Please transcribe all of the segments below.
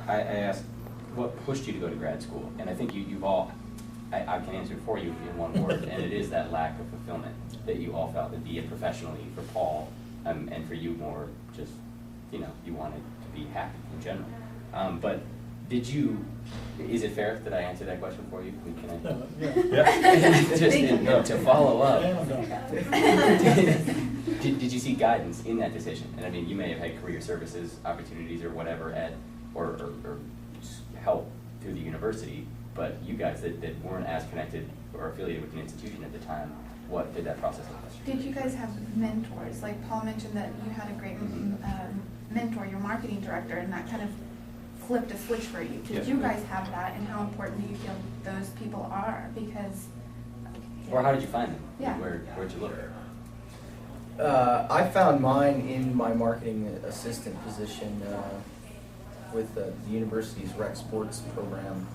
I asked, what pushed you to go to grad school? And I think you've all, I can answer it for you in one word, and it is that lack of fulfillment that you all felt, be it professionally for Paul, and for you more just, you wanted to be happy in general. But is it fair that I answer that question for you? Can I? No, yeah. Just to follow up, did you seek guidance in that decision? And I mean, you may have had career services opportunities or whatever or help through the university, but you guys that weren't as connected or affiliated with an institution at the time, what did that process look like? Did you guys have mentors? Like Paul mentioned that you had a great mentor, your marketing director, and that kind of flipped a switch for you. Did you guys have that, and how important do you feel those people are? Because or how did you find them? Yeah. Where'd you look? I found mine in my marketing assistant position with the university's rec sports program.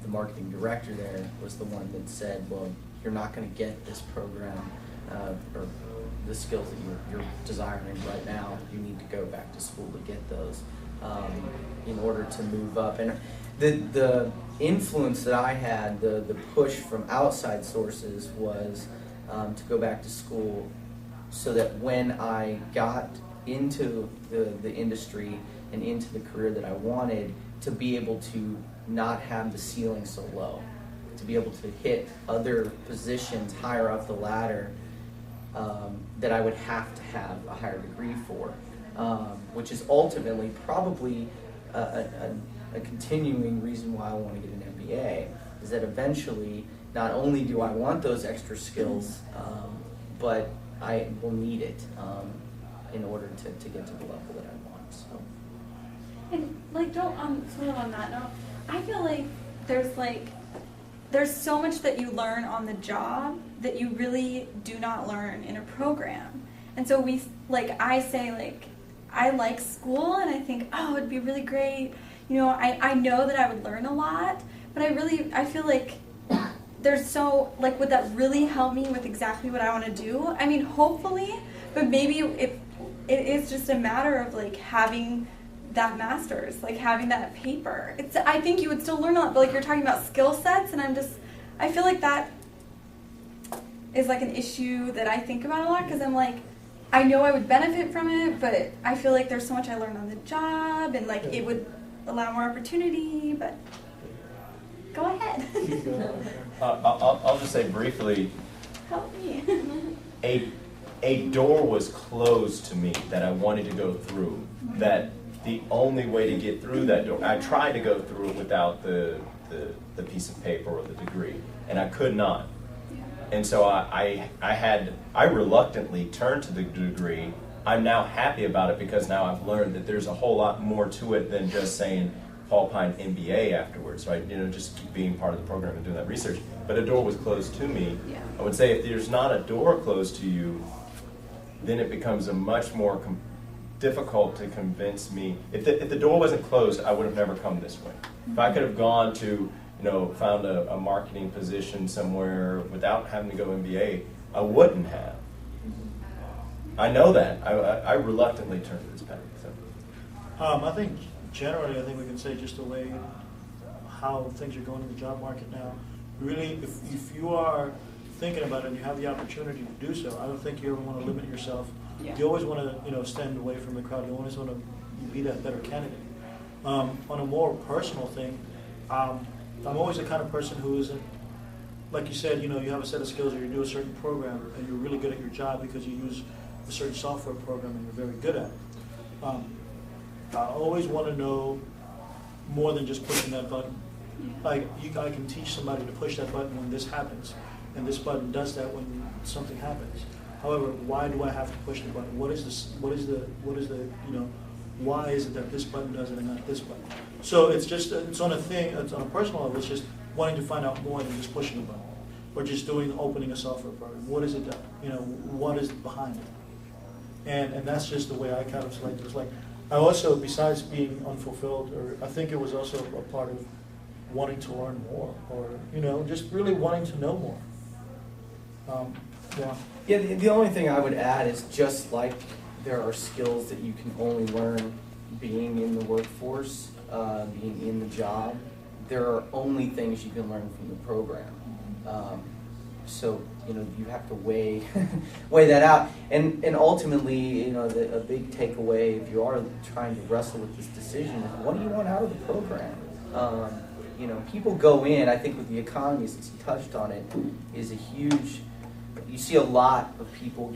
The marketing director there was the one that said, well, you're not going to get this program or the skills that you're desiring right now. You need to go back to school to get those in order to move up. And the influence that I had, the push from outside sources was to go back to school so that when I got into the industry and into the career that I wanted, to be able to not have the ceiling so low, to be able to hit other positions higher up the ladder that I would have to have a higher degree for, which is ultimately probably a continuing reason why I want to get an MBA, is that eventually not only do I want those extra skills, but I will need it in order to get to the level that I want. So. And sort of on that note, I feel like there's so much that you learn on the job that you really do not learn in a program. And so I say I like school, and I think, oh, it'd be really great. I know that I would learn a lot, but I feel like there's would that really help me with exactly what I want to do? I mean, hopefully, but maybe it is just a matter of having that master's, having that paper. I think you would still learn a lot, but you're talking about skill sets, and I feel like that is an issue that I think about a lot, because I'm I know I would benefit from it, but I feel like there's so much I learned on the job, and it would allow more opportunity, but go ahead. I'll just say briefly, Help me. a door was closed to me that I wanted to go through, that the only way to get through that door, I tried to go through it without the piece of paper or the degree, and I could not. And so I reluctantly turned to the degree. I'm now happy about it because now I've learned that there's a whole lot more to it than just saying Paul Pine MBA afterwards, right? Just keep being part of the program and doing that research. But a door was closed to me. Yeah. I would say if there's not a door closed to you, then it becomes a much more difficult to convince me. If the door wasn't closed, I would have never come this way. If I could have gone to, found a marketing position somewhere without having to go MBA, I wouldn't have. I know that. I reluctantly turned to this path. So. I think generally, we can say just the way how things are going in the job market now. Really, if you are thinking about it and you have the opportunity to do so, I don't think you ever want to limit yourself. Yeah. You always want to stand away from the crowd. You always want to be that better candidate. On a more personal thing, I'm always the kind of person who isn't, like you said, you have a set of skills or you do a certain program and you're really good at your job because you use a certain software program and you're very good at it. I always want to know more than just pushing that button. I can teach somebody to push that button when this happens, and this button does that when something happens. However, why do I have to push the button? Why is it that this button does it and not this button? So it's on a personal level, it's just wanting to find out more than just pushing a button or just opening a software program. What is it that, what is behind it? And that's just the way I kind of select it. It's I also, besides being unfulfilled, or I think it was also a part of wanting to learn more, or just really wanting to know more. Yeah, the only thing I would add is just like there are skills that you can only learn being in the workforce, being in the job, there are only things you can learn from the program. So you have to weigh weigh that out, and ultimately, a big takeaway if you are trying to wrestle with this decision is, what do you want out of the program? People go in. I think with the economy, since you touched on it, is a huge. You see a lot of people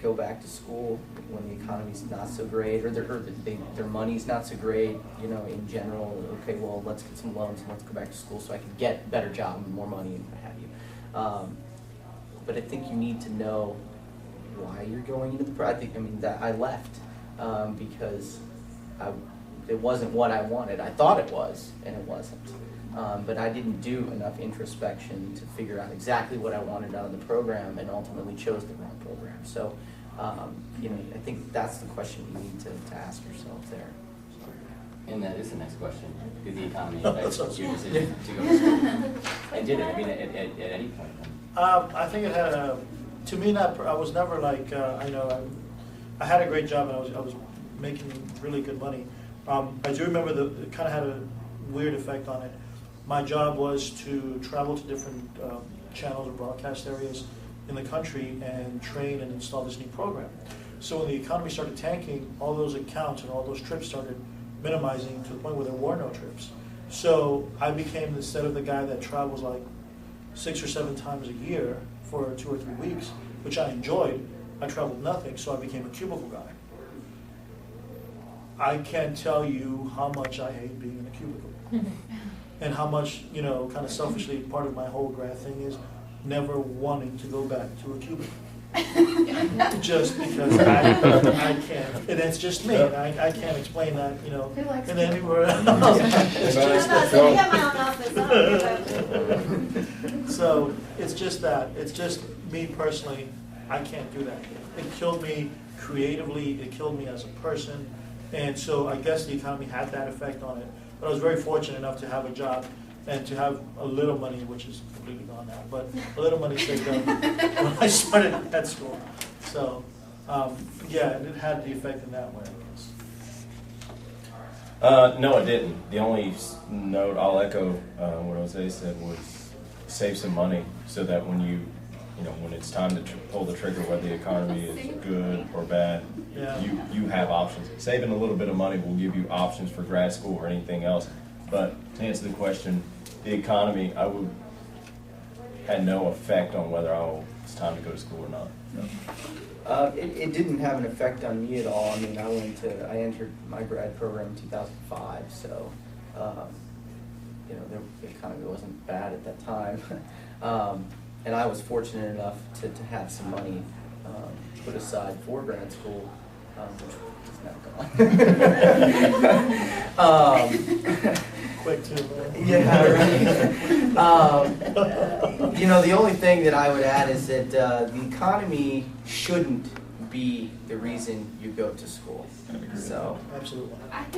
go back to school when the economy's not so great, or their money's not so great. In general, okay, well, let's get some loans and let's go back to school so I can get a better job and more money and what have you. But I think you need to know why you're going into the that I left because it wasn't what I wanted. I thought it was, and it wasn't. But I didn't do enough introspection to figure out exactly what I wanted out of the program, and ultimately chose the wrong program. So, I think that's the question you need to ask yourself there. And that is the next question. Did the economy affect your decision to go to school? And did it? At any point? I think it had to me, I was never like, I had a great job and I was making really good money. I do remember it kind of had a weird effect on it. My job was to travel to different channels or broadcast areas in the country and train and install this new program. So when the economy started tanking, all those accounts and all those trips started minimizing to the point where there were no trips. So I became, instead of the guy that travels like 6 or 7 times a year for 2 or 3 weeks, which I enjoyed, I traveled nothing, so I became a cubicle guy. I can't tell you how much I hate being in a cubicle. And how much, kind of selfishly, part of my whole grad thing is never wanting to go back to a cubicle. Just because I can't, and it's just me, and I can't explain that, Who likes and to- anywhere else. It's just, So we have my own office. I don't give a- so it's just that, it's just me personally, I can't do that. It killed me creatively, it killed me as a person, and so I guess the economy had that effect on it. But I was very fortunate enough to have a job and to have a little money, which is completely gone now, but a little money saved up when I started at school. So, yeah, it had the effect in that way, I guess. No, it didn't. The only note I'll echo what Jose said was save some money so that when when it's time to pull the trigger, whether the economy is good or bad, Yeah. you have options. Saving a little bit of money will give you options for grad school or anything else. But to answer the question, the economy, had no effect on whether it's time to go to school or not. No. It didn't have an effect on me at all. I entered my grad program in 2005, so the economy wasn't bad at that time. And I was fortunate enough to have some money put aside for grad school, which is now gone. Quick too, man. Yeah, right. The only thing that I would add is that the economy shouldn't be the reason you go to school. So. Absolutely. I think